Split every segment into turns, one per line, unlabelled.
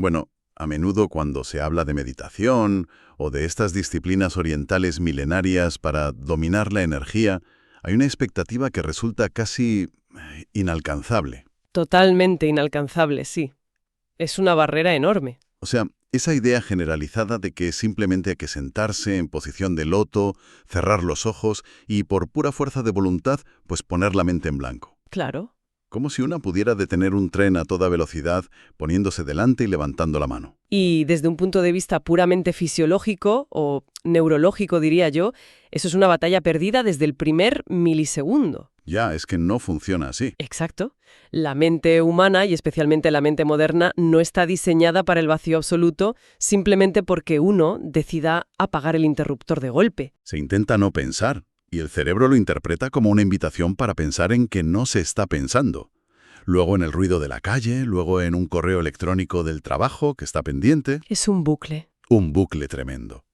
Bueno, a menudo cuando se habla de meditación o de estas disciplinas orientales milenarias para dominar la energía, hay una expectativa que resulta casi inalcanzable.
Totalmente inalcanzable, sí. Es una barrera enorme.
O sea, esa idea generalizada de que simplemente hay que sentarse en posición de loto, cerrar los ojos y por pura fuerza de voluntad, pues poner la mente en blanco.
Claro.
Como si una pudiera detener un tren a toda velocidad poniéndose delante y levantando la mano.
Y desde un punto de vista puramente fisiológico o neurológico, diría yo, eso es una batalla perdida desde el primer milisegundo.
Ya, es que no funciona así.
Exacto. La mente humana, y especialmente la mente moderna, no está diseñada para el vacío absoluto simplemente porque uno decida apagar el interruptor de golpe.
Se intenta no pensar, y el cerebro lo interpreta como una invitación para pensar en que no se está pensando. Luego en el ruido de la calle, luego en un correo electrónico del trabajo que está pendiente.
Es un bucle.
Un bucle tremendo.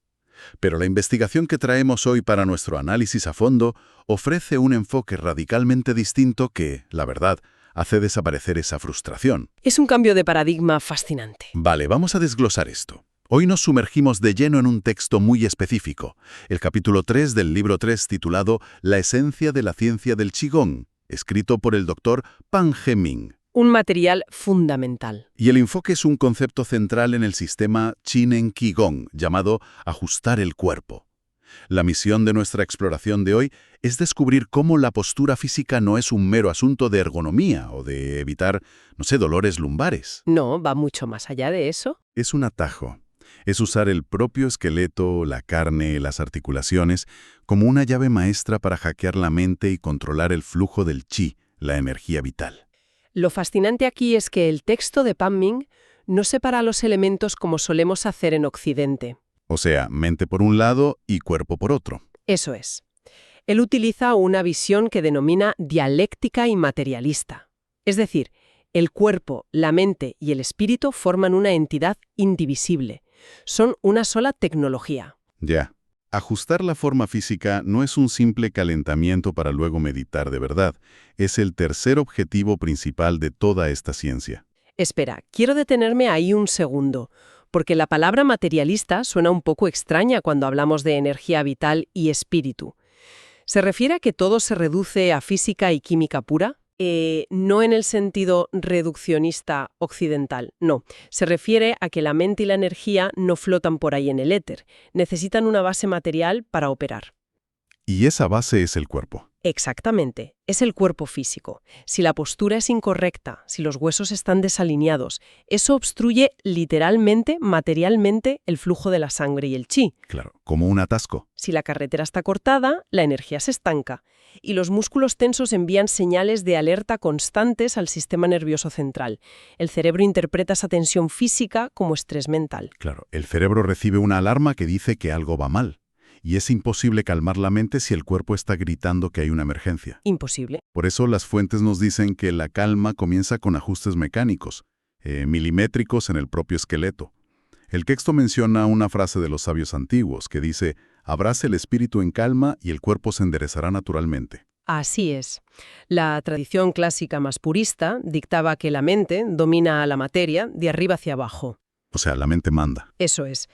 Pero la investigación que traemos hoy para nuestro análisis a fondo ofrece un enfoque radicalmente distinto que, la verdad, hace desaparecer esa frustración.
Es un cambio de paradigma fascinante.
Vale, vamos a desglosar esto. Hoy nos sumergimos de lleno en un texto muy específico, el capítulo 3 del libro 3 titulado La esencia de la ciencia del Qigong, escrito por el doctor Pan Ge-ming.
Un material fundamental.
Y el enfoque es un concepto central en el sistema Chinen Qigong, llamado ajustar el cuerpo. La misión de nuestra exploración de hoy es descubrir cómo la postura física no es un mero asunto de ergonomía o de evitar, dolores lumbares.
No, va mucho más allá de eso.
Es un atajo. Es usar el propio esqueleto, la carne, las articulaciones, como una llave maestra para hackear la mente y controlar el flujo del chi, la energía vital.
Lo fascinante aquí es que el texto de Pan Ming no separa los elementos como solemos hacer en Occidente.
O sea, mente por un lado y cuerpo por otro.
Eso es. Él utiliza una visión que denomina dialéctica y materialista. Es decir, el cuerpo, la mente y el espíritu forman una entidad indivisible. Son una sola tecnología.
Ya. Ajustar la forma física no es un simple calentamiento para luego meditar de verdad. Es el tercer objetivo principal de toda esta ciencia.
Espera, quiero detenerme ahí un segundo, porque la palabra materialista suena un poco extraña cuando hablamos de energía vital y espíritu. ¿Se refiere a que todo se reduce a física y química pura? No en el sentido reduccionista occidental, no. Se refiere a que la mente y la energía no flotan por ahí en el éter. Necesitan una base material para operar.
Y esa base es el cuerpo.
Exactamente, es el cuerpo físico. Si la postura es incorrecta, si los huesos están desalineados, eso obstruye literalmente, materialmente, el flujo de la sangre y el chi.
Claro, como un atasco.
Si la carretera está cortada, la energía se estanca y los músculos tensos envían señales de alerta constantes al sistema nervioso central. El cerebro interpreta esa tensión física como estrés mental.
Claro, el cerebro recibe una alarma que dice que algo va mal. Y es imposible calmar la mente si el cuerpo está gritando que hay una emergencia.
Imposible.
Por eso las fuentes nos dicen que la calma comienza con ajustes mecánicos, milimétricos en el propio esqueleto. El texto menciona una frase de los sabios antiguos que dice: abrace el espíritu en calma y el cuerpo se enderezará naturalmente.
Así es. La tradición clásica más purista dictaba que la mente domina a la materia de arriba hacia abajo.
O sea, la mente manda.
Eso es.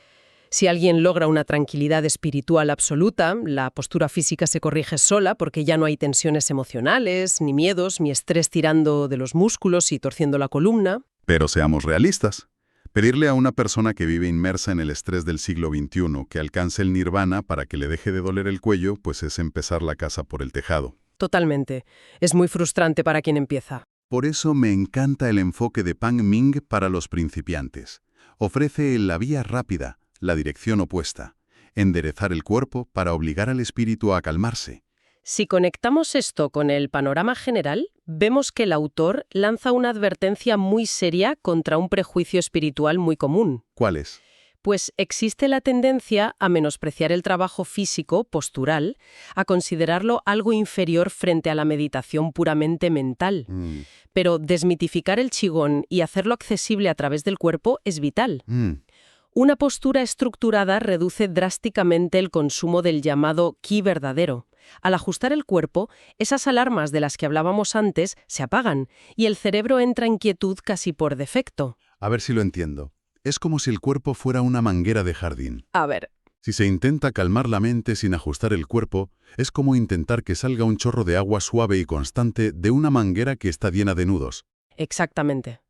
Si alguien logra una tranquilidad espiritual absoluta, la postura física se corrige sola porque ya no hay tensiones emocionales, ni miedos, ni estrés tirando de los músculos y torciendo la columna.
Pero seamos realistas. Pedirle a una persona que vive inmersa en el estrés del siglo XXI que alcance el nirvana para que le deje de doler el cuello, pues es empezar la casa por el tejado.
Totalmente. Es muy frustrante para quien empieza.
Por eso me encanta el enfoque de Pan Ming para los principiantes. Ofrece la vía rápida, la dirección opuesta, enderezar el cuerpo para obligar al espíritu a calmarse.
Si conectamos esto con el panorama general, vemos que el autor lanza una advertencia muy seria contra un prejuicio espiritual muy común.
¿Cuál es?
Pues existe la tendencia a menospreciar el trabajo físico, postural, a considerarlo algo inferior frente a la meditación puramente mental. Pero desmitificar el Qigong y hacerlo accesible a través del cuerpo es vital. Una postura estructurada reduce drásticamente el consumo del llamado Qi verdadero. Al ajustar el cuerpo, esas alarmas de las que hablábamos antes se apagan y el cerebro entra en quietud casi por defecto.
A ver si lo entiendo. Es como si el cuerpo fuera una manguera de jardín.
A ver,
Si se intenta calmar la mente sin ajustar el cuerpo, es como intentar que salga un chorro de agua suave y constante de una manguera que está llena de nudos.
exactamente.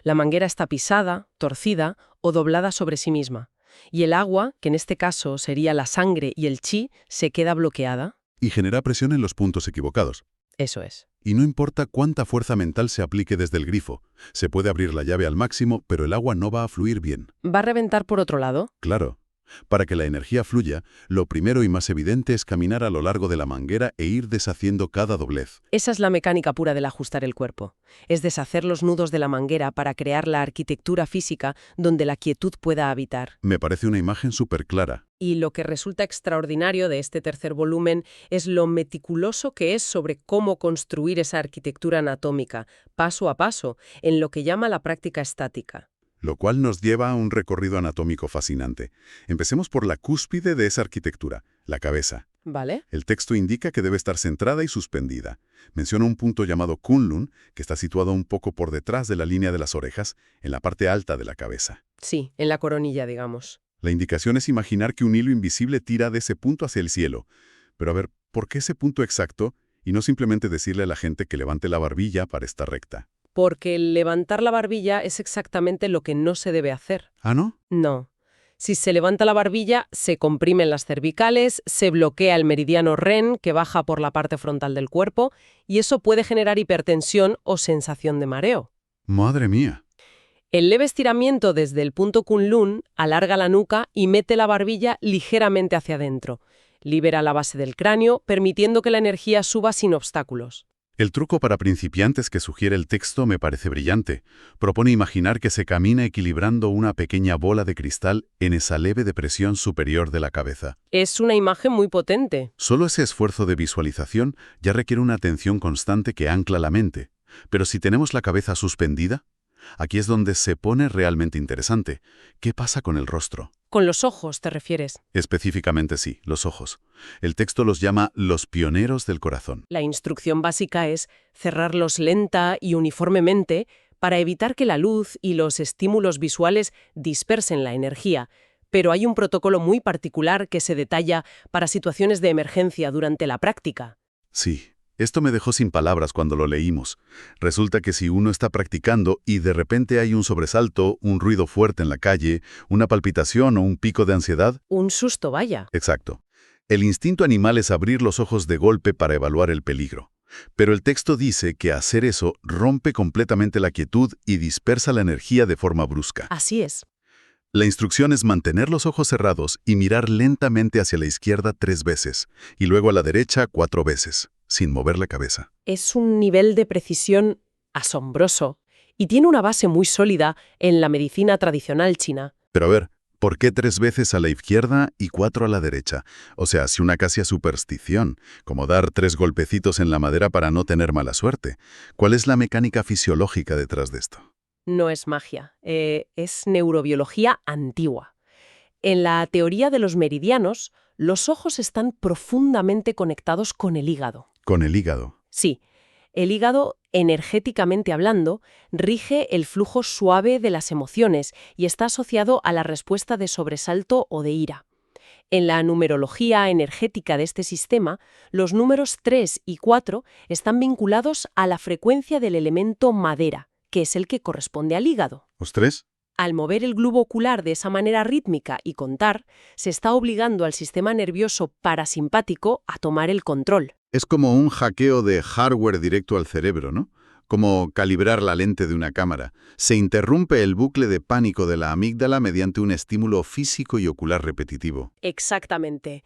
La manguera está pisada, torcida o doblada sobre sí misma. Y el agua, que en este caso sería la sangre y el chi, se queda bloqueada.
Y genera presión en los puntos equivocados.
Eso es.
Y no importa cuánta fuerza mental se aplique desde el grifo. Se puede abrir la llave al máximo, pero el agua no va a fluir bien.
¿Va a reventar por otro lado?
Claro. Para que la energía fluya, lo primero y más evidente es caminar a lo largo de la manguera e ir deshaciendo cada doblez.
Esa es la mecánica pura del ajustar el cuerpo. Es deshacer los nudos de la manguera para crear la arquitectura física donde la quietud pueda habitar.
Me parece una imagen súper clara.
Y lo que resulta extraordinario de este tercer volumen es lo meticuloso que es sobre cómo construir esa arquitectura anatómica, paso a paso, en lo que llama la práctica estática.
Lo cual nos lleva a un recorrido anatómico fascinante. Empecemos por la cúspide de esa arquitectura, la cabeza.
¿Vale?
El texto indica que debe estar centrada y suspendida. Menciona un punto llamado Kunlun, que está situado un poco por detrás de la línea de las orejas, en la parte alta de la cabeza.
Sí, en la coronilla, digamos.
La indicación es imaginar que un hilo invisible tira de ese punto hacia el cielo. Pero a ver, ¿por qué ese punto exacto? Y no simplemente decirle a la gente que levante la barbilla para estar recta.
Porque levantar la barbilla es exactamente lo que no se debe hacer.
¿Ah, no?
No. Si se levanta la barbilla, se comprimen las cervicales, se bloquea el meridiano REN, que baja por la parte frontal del cuerpo, y eso puede generar hipertensión o sensación de mareo.
¡Madre mía!
El leve estiramiento desde el punto Kunlun alarga la nuca y mete la barbilla ligeramente hacia adentro. Libera la base del cráneo, permitiendo que la energía suba sin obstáculos.
El truco para principiantes que sugiere el texto me parece brillante. Propone imaginar que se camina equilibrando una pequeña bola de cristal en esa leve depresión superior de la cabeza.
Es una imagen muy potente.
Solo ese esfuerzo de visualización ya requiere una atención constante que ancla la mente. Pero si tenemos la cabeza suspendida, aquí es donde se pone realmente interesante. ¿Qué pasa con el rostro?
Con los ojos, ¿te refieres?
Específicamente sí, los ojos. El texto los llama los pioneros del corazón.
La instrucción básica es cerrarlos lenta y uniformemente para evitar que la luz y los estímulos visuales dispersen la energía. Pero hay un protocolo muy particular que se detalla para situaciones de emergencia durante la práctica.
Sí. Esto me dejó sin palabras cuando lo leímos. Resulta que si uno está practicando y de repente hay un sobresalto, un ruido fuerte en la calle, una palpitación o un pico de ansiedad...
Un susto, vaya.
Exacto. El instinto animal es abrir los ojos de golpe para evaluar el peligro. Pero el texto dice que hacer eso rompe completamente la quietud y dispersa la energía de forma brusca.
Así es.
La instrucción es mantener los ojos cerrados y mirar lentamente hacia la izquierda 3 veces, y luego a la derecha 4 veces. Sin mover la cabeza.
Es un nivel de precisión asombroso y tiene una base muy sólida en la medicina tradicional china.
Pero a ver, ¿por qué 3 veces a la izquierda y 4 a la derecha? O sea, si una casi superstición, como dar 3 golpecitos en la madera para no tener mala suerte. ¿Cuál es la mecánica fisiológica detrás de esto?
No es magia, es neurobiología antigua. En la teoría de los meridianos, los ojos están profundamente conectados con el hígado.
Con el hígado.
Sí, el hígado, energéticamente hablando, rige el flujo suave de las emociones y está asociado a la respuesta de sobresalto o de ira. En la numerología energética de este sistema, los números 3 y 4 están vinculados a la frecuencia del elemento madera, que es el que corresponde al hígado.
¿Los 3?
Al mover el globo ocular de esa manera rítmica y contar, se está obligando al sistema nervioso parasimpático a tomar el control.
Es como un hackeo de hardware directo al cerebro, ¿no? Como calibrar la lente de una cámara. Se interrumpe el bucle de pánico de la amígdala mediante un estímulo físico y ocular repetitivo.
Exactamente.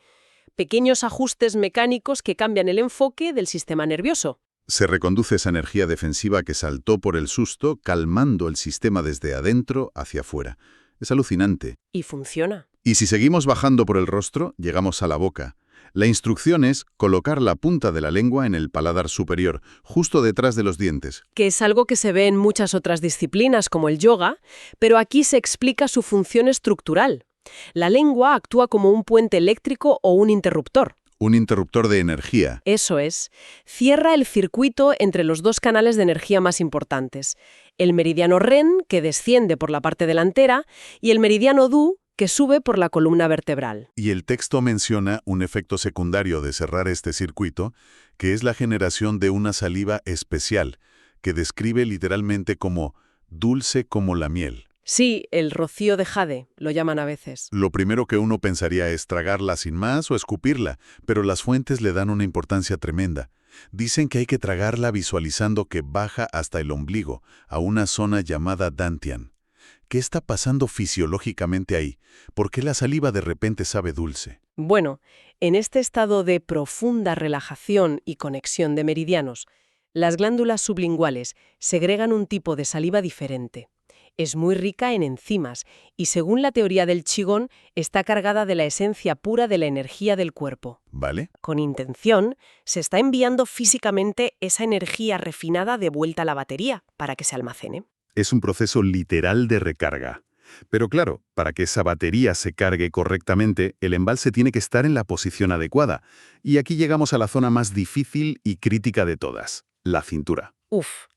Pequeños ajustes mecánicos que cambian el enfoque del sistema nervioso.
Se reconduce esa energía defensiva que saltó por el susto, calmando el sistema desde adentro hacia afuera. Es alucinante.
Y funciona.
Y si seguimos bajando por el rostro, llegamos a la boca. La instrucción es colocar la punta de la lengua en el paladar superior, justo detrás de los dientes.
Que es algo que se ve en muchas otras disciplinas, como el yoga, pero aquí se explica su función estructural. La lengua actúa como un puente eléctrico o un interruptor.
Un interruptor de energía.
Eso es. Cierra el circuito entre los dos canales de energía más importantes. El meridiano REN, que desciende por la parte delantera, y el meridiano DU, que sube por la columna vertebral.
Y el texto menciona un efecto secundario de cerrar este circuito, que es la generación de una saliva especial, que describe literalmente como dulce como la miel.
Sí, el rocío de jade, lo llaman a veces.
Lo primero que uno pensaría es tragarla sin más o escupirla, pero las fuentes le dan una importancia tremenda. Dicen que hay que tragarla visualizando que baja hasta el ombligo, a una zona llamada dantian. ¿Qué está pasando fisiológicamente ahí? ¿Por qué la saliva de repente sabe dulce?
Bueno, en este estado de profunda relajación y conexión de meridianos, las glándulas sublinguales segregan un tipo de saliva diferente. Es muy rica en enzimas y, según la teoría del Qigong, está cargada de la esencia pura de la energía del cuerpo.
¿Vale?
Con intención, se está enviando físicamente esa energía refinada de vuelta a la batería para que se almacene.
Es un proceso literal de recarga. Pero claro, para que esa batería se cargue correctamente, el embalse tiene que estar en la posición adecuada. Y aquí llegamos a la zona más difícil y crítica de todas, la cintura.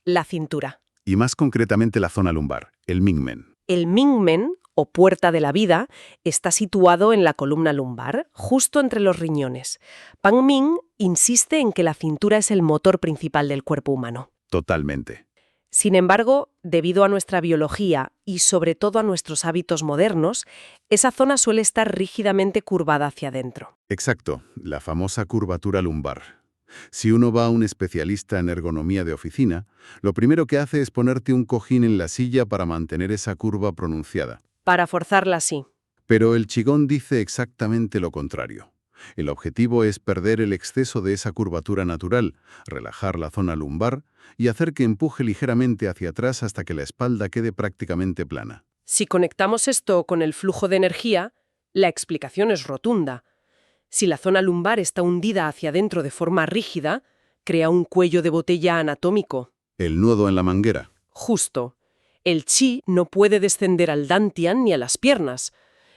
La cintura.
Y más concretamente la zona lumbar, el Mingmen.
El Mingmen, o puerta de la vida, está situado en la columna lumbar, justo entre los riñones. Pan Ming insiste en que la cintura es el motor principal del cuerpo humano.
Totalmente.
Sin embargo, debido a nuestra biología y sobre todo a nuestros hábitos modernos, esa zona suele estar rígidamente curvada hacia adentro.
Exacto, la famosa curvatura lumbar. Si uno va a un especialista en ergonomía de oficina, lo primero que hace es ponerte un cojín en la silla para mantener esa curva pronunciada.
Para forzarla así.
Pero el Qigong dice exactamente lo contrario. El objetivo es perder el exceso de esa curvatura natural, relajar la zona lumbar y hacer que empuje ligeramente hacia atrás hasta que la espalda quede prácticamente plana.
Si conectamos esto con el flujo de energía, la explicación es rotunda. Si la zona lumbar está hundida hacia adentro de forma rígida, crea un cuello de botella anatómico.
El nudo en la manguera.
Justo. El chi no puede descender al dantian ni a las piernas.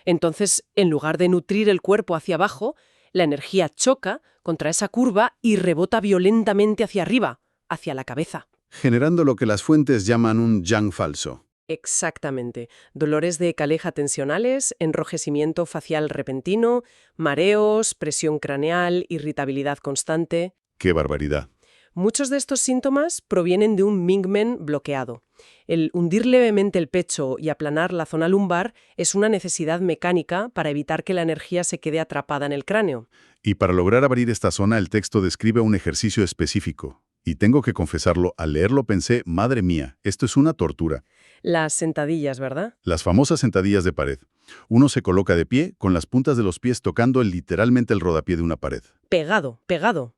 Entonces, en lugar de nutrir el cuerpo hacia abajo, la energía choca contra esa curva y rebota violentamente hacia arriba, hacia la cabeza.
Generando lo que las fuentes llaman un yang falso.
Exactamente. Dolores de caleja tensionales, enrojecimiento facial repentino, mareos, presión craneal, irritabilidad constante.
¡Qué barbaridad!
Muchos de estos síntomas provienen de un Mingmen bloqueado. El hundir levemente el pecho y aplanar la zona lumbar es una necesidad mecánica para evitar que la energía se quede atrapada en el cráneo.
Y para lograr abrir esta zona, el texto describe un ejercicio específico. Y tengo que confesarlo, al leerlo pensé, madre mía, esto es una tortura.
Las sentadillas, ¿verdad?
Las famosas sentadillas de pared. Uno se coloca de pie, con las puntas de los pies tocando literalmente el rodapié de una pared.
Pegado.
Pegado.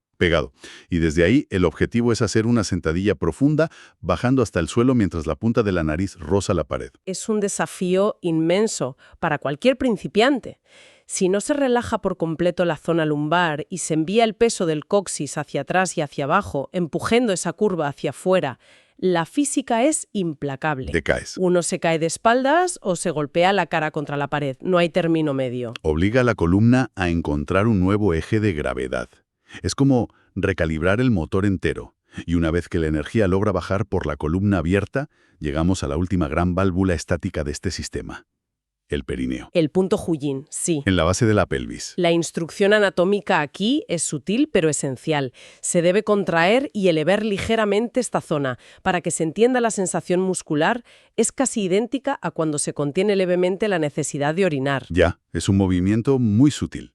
Y desde ahí, el objetivo es hacer una sentadilla profunda, bajando hasta el suelo mientras la punta de la nariz roza la pared.
Es un desafío inmenso para cualquier principiante. Si no se relaja por completo la zona lumbar y se envía el peso del coxis hacia atrás y hacia abajo, empujando esa curva hacia afuera, la física es implacable.
Te caes.
Uno se cae de espaldas o se golpea la cara contra la pared. No hay término medio.
Obliga a la columna a encontrar un nuevo eje de gravedad. Es como recalibrar el motor entero. Y una vez que la energía logra bajar por la columna abierta, llegamos a la última gran válvula estática de este sistema. El perineo.
El punto Huyin, sí.
En la base de la pelvis.
La instrucción anatómica aquí es sutil pero esencial. Se debe contraer y elevar ligeramente esta zona. Para que se entienda la sensación muscular, es casi idéntica a cuando se contiene levemente la necesidad de orinar.
Ya, es un movimiento muy sutil.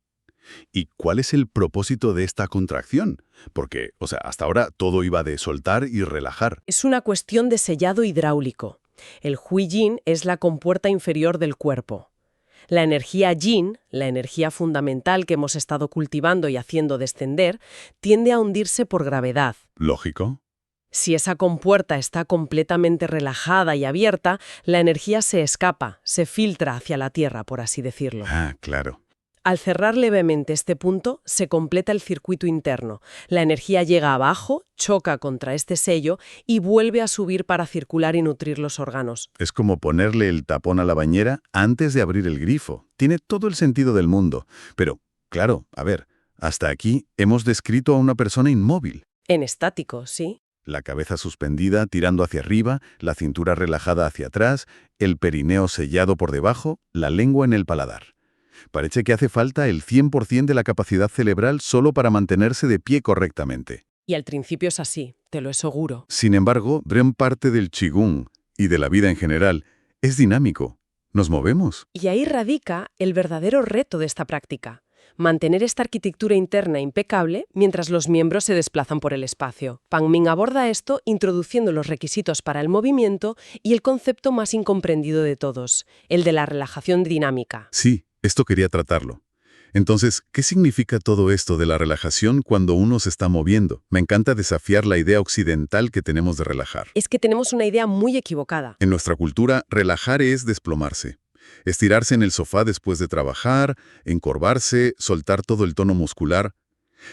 ¿Y cuál es el propósito de esta contracción? Porque, hasta ahora todo iba de soltar y relajar.
Es una cuestión de sellado hidráulico. El Huiyin es la compuerta inferior del cuerpo. La energía yin, la energía fundamental que hemos estado cultivando y haciendo descender, tiende a hundirse por gravedad.
Lógico.
Si esa compuerta está completamente relajada y abierta, la energía se escapa, se filtra hacia la tierra, por así decirlo.
Ah, claro.
Al cerrar levemente este punto, se completa el circuito interno. La energía llega abajo, choca contra este sello y vuelve a subir para circular y nutrir los órganos.
Es como ponerle el tapón a la bañera antes de abrir el grifo. Tiene todo el sentido del mundo. Pero, claro, Hasta aquí hemos descrito a una persona inmóvil.
En estático, sí.
La cabeza suspendida tirando hacia arriba, la cintura relajada hacia atrás, el perineo sellado por debajo, la lengua en el paladar. Parece que hace falta el 100% de la capacidad cerebral solo para mantenerse de pie correctamente.
Y al principio es así, te lo aseguro.
Sin embargo, gran parte del Qigong y de la vida en general es dinámico. Nos movemos.
Y ahí radica el verdadero reto de esta práctica. Mantener esta arquitectura interna impecable mientras los miembros se desplazan por el espacio. Pan Ming aborda esto introduciendo los requisitos para el movimiento y el concepto más incomprendido de todos, el de la relajación dinámica.
Sí, esto quería tratarlo. Entonces, ¿qué significa todo esto de la relajación cuando uno se está moviendo? Me encanta desafiar la idea occidental que tenemos de relajar.
Es que tenemos una idea muy equivocada.
En nuestra cultura, relajar es desplomarse. Estirarse en el sofá después de trabajar, encorvarse, soltar todo el tono muscular.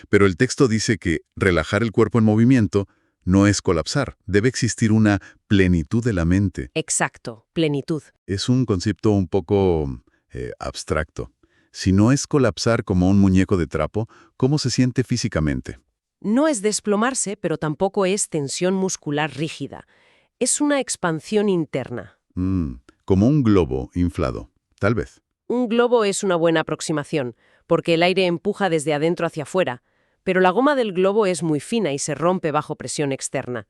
Pero el texto dice que relajar el cuerpo en movimiento no es colapsar. Debe existir una plenitud de la mente.
Exacto, plenitud.
Es un concepto un poco abstracto. Si no es colapsar como un muñeco de trapo, ¿cómo se siente físicamente?
No es desplomarse, pero tampoco es tensión muscular rígida. Es una expansión interna.
Como un globo inflado, tal vez.
Un globo es una buena aproximación, porque el aire empuja desde adentro hacia afuera, pero la goma del globo es muy fina y se rompe bajo presión externa.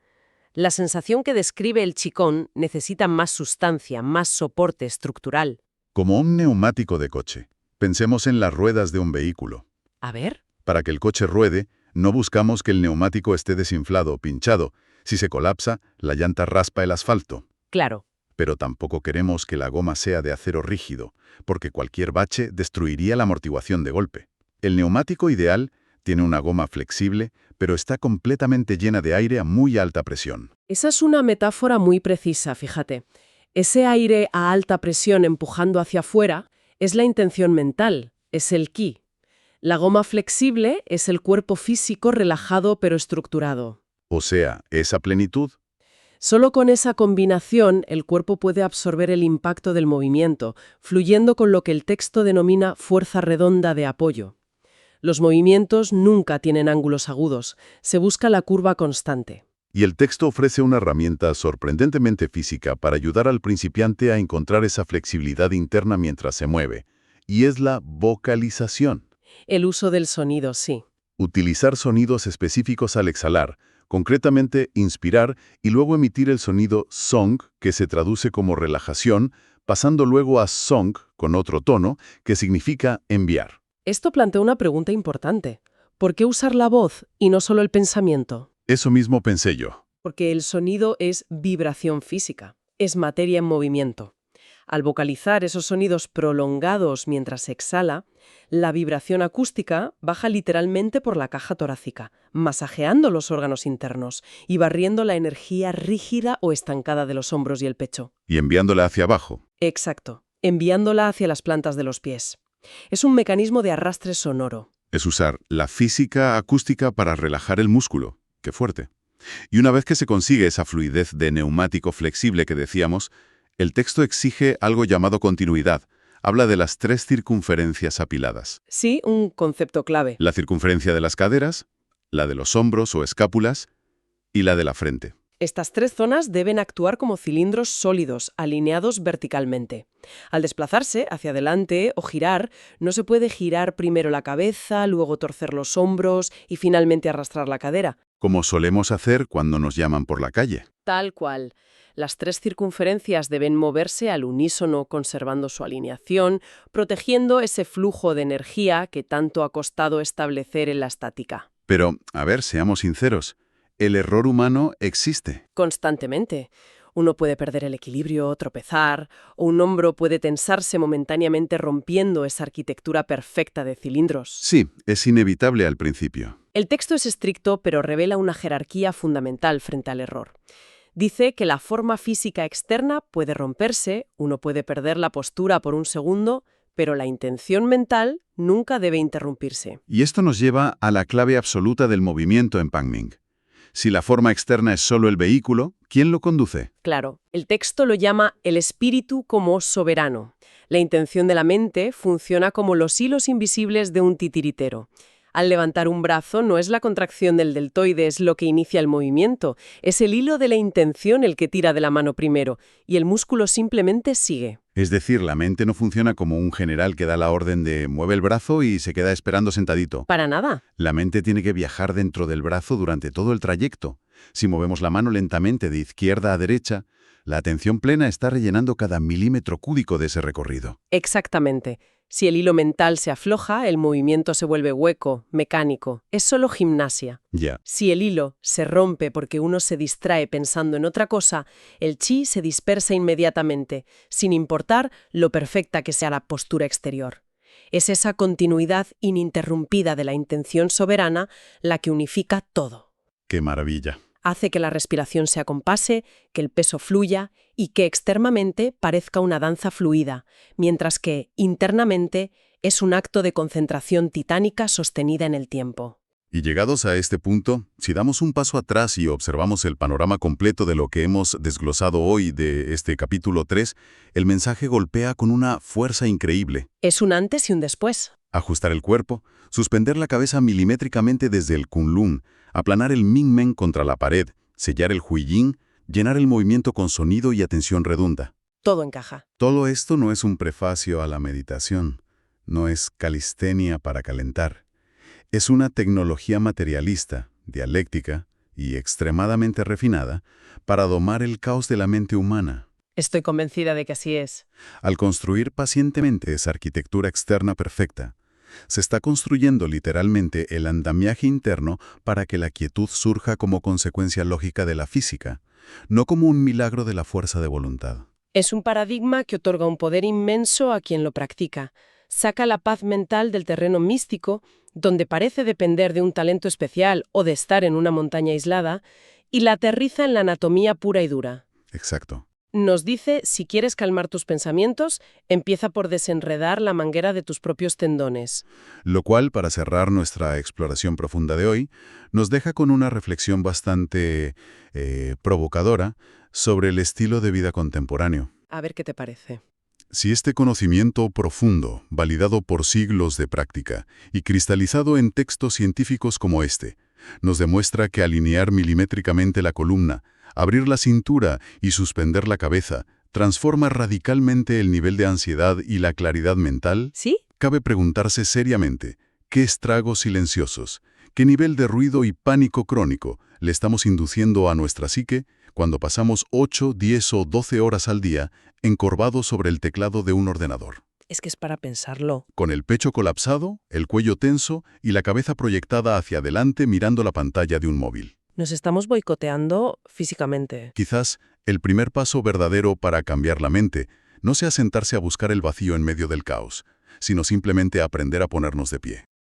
La sensación que describe el Qigong necesita más sustancia, más soporte estructural.
Como un neumático de coche. Pensemos en las ruedas de un vehículo.
A ver.
Para que el coche ruede, no buscamos que el neumático esté desinflado o pinchado. Si se colapsa, la llanta raspa el asfalto.
Claro.
Pero tampoco queremos que la goma sea de acero rígido, porque cualquier bache destruiría la amortiguación de golpe. El neumático ideal tiene una goma flexible, pero está completamente llena de aire a muy alta presión.
Esa es una metáfora muy precisa, fíjate. Ese aire a alta presión empujando hacia afuera es la intención mental, es el ki. La goma flexible es el cuerpo físico relajado pero estructurado.
O sea, esa plenitud.
Solo con esa combinación el cuerpo puede absorber el impacto del movimiento, fluyendo con lo que el texto denomina fuerza redonda de apoyo. Los movimientos nunca tienen ángulos agudos, se busca la curva constante.
Y el texto ofrece una herramienta sorprendentemente física para ayudar al principiante a encontrar esa flexibilidad interna mientras se mueve, y es la vocalización.
El uso del sonido, sí.
Utilizar sonidos específicos al exhalar, concretamente inspirar y luego emitir el sonido song, que se traduce como relajación, pasando luego a song, con otro tono, que significa enviar.
Esto plantea una pregunta importante. ¿Por qué usar la voz y no solo el pensamiento?
Eso mismo pensé yo.
Porque el sonido es vibración física, es materia en movimiento. Al vocalizar esos sonidos prolongados mientras se exhala, la vibración acústica baja literalmente por la caja torácica, masajeando los órganos internos y barriendo la energía rígida o estancada de los hombros y el pecho.
Y enviándola hacia abajo.
Exacto, enviándola hacia las plantas de los pies. Es un mecanismo de arrastre sonoro.
Es usar la física acústica para relajar el músculo. ¡Qué fuerte! Y una vez que se consigue esa fluidez de neumático flexible que decíamos, el texto exige algo llamado continuidad. Habla de las 3 circunferencias apiladas.
Sí, un concepto clave.
La circunferencia de las caderas, la de los hombros o escápulas y la de la frente.
Estas 3 zonas deben actuar como cilindros sólidos, alineados verticalmente. Al desplazarse hacia adelante o girar, no se puede girar primero la cabeza, luego torcer los hombros y finalmente arrastrar la cadera.
Como solemos hacer cuando nos llaman por la calle.
Tal cual. Las 3 circunferencias deben moverse al unísono, conservando su alineación, protegiendo ese flujo de energía que tanto ha costado establecer en la estática.
Pero, a ver, seamos sinceros. El error humano existe.
Constantemente. Uno puede perder el equilibrio, tropezar, o un hombro puede tensarse momentáneamente rompiendo esa arquitectura perfecta de cilindros.
Sí, es inevitable al principio.
El texto es estricto, pero revela una jerarquía fundamental frente al error. Dice que la forma física externa puede romperse, uno puede perder la postura por un segundo, pero la intención mental nunca debe interrumpirse.
Y esto nos lleva a la clave absoluta del movimiento en Pan Ming. Si la forma externa es solo el vehículo, ¿quién lo conduce?
Claro, el texto lo llama el espíritu como soberano. La intención de la mente funciona como los hilos invisibles de un titiritero. Al levantar un brazo no es la contracción del deltoides lo que inicia el movimiento, es el hilo de la intención el que tira de la mano primero, y el músculo simplemente sigue.
Es decir, la mente no funciona como un general que da la orden de mueve el brazo y se queda esperando sentadito.
Para nada.
La mente tiene que viajar dentro del brazo durante todo el trayecto. Si movemos la mano lentamente de izquierda a derecha, la atención plena está rellenando cada milímetro cúbico de ese recorrido.
Exactamente. Si el hilo mental se afloja, el movimiento se vuelve hueco, mecánico. Es solo gimnasia.
Ya.
Si el hilo se rompe porque uno se distrae pensando en otra cosa, el chi se dispersa inmediatamente, sin importar lo perfecta que sea la postura exterior. Es esa continuidad ininterrumpida de la intención soberana la que unifica todo.
¡Qué maravilla!
Hace que la respiración se acompase, que el peso fluya y que externamente parezca una danza fluida, mientras que, internamente, es un acto de concentración titánica sostenida en el tiempo.
Y llegados a este punto, si damos un paso atrás y observamos el panorama completo de lo que hemos desglosado hoy de este capítulo 3, el mensaje golpea con una fuerza increíble.
Es un antes y un después.
Ajustar el cuerpo, suspender la cabeza milimétricamente desde el Kunlun, aplanar el Mingmen contra la pared, sellar el Huiyin, llenar el movimiento con sonido y atención redonda.
Todo encaja.
Todo esto no es un prefacio a la meditación, no es calistenia para calentar. Es una tecnología materialista, dialéctica y extremadamente refinada para domar el caos de la mente humana.
Estoy convencida de que así es.
Al construir pacientemente esa arquitectura externa perfecta, se está construyendo literalmente el andamiaje interno para que la quietud surja como consecuencia lógica de la física, no como un milagro de la fuerza de voluntad.
Es un paradigma que otorga un poder inmenso a quien lo practica. Saca la paz mental del terreno místico, donde parece depender de un talento especial o de estar en una montaña aislada, y la aterriza en la anatomía pura y dura.
Exacto.
Nos dice, si quieres calmar tus pensamientos, empieza por desenredar la manguera de tus propios tendones.
Lo cual, para cerrar nuestra exploración profunda de hoy, nos deja con una reflexión bastante provocadora sobre el estilo de vida contemporáneo.
A ver qué te parece.
Si este conocimiento profundo, validado por siglos de práctica y cristalizado en textos científicos como este, nos demuestra que alinear milimétricamente la columna, abrir la cintura y suspender la cabeza transforma radicalmente el nivel de ansiedad y la claridad mental,
¿Sí?
cabe preguntarse seriamente, ¿qué estragos silenciosos, qué nivel de ruido y pánico crónico le estamos induciendo a nuestra psique cuando pasamos 8, 10 o 12 horas al día encorvados sobre el teclado de un ordenador?
Es que es para pensarlo.
Con el pecho colapsado, el cuello tenso y la cabeza proyectada hacia adelante mirando la pantalla de un móvil.
Nos estamos boicoteando físicamente.
Quizás el primer paso verdadero para cambiar la mente no sea sentarse a buscar el vacío en medio del caos, sino simplemente aprender a ponernos de pie.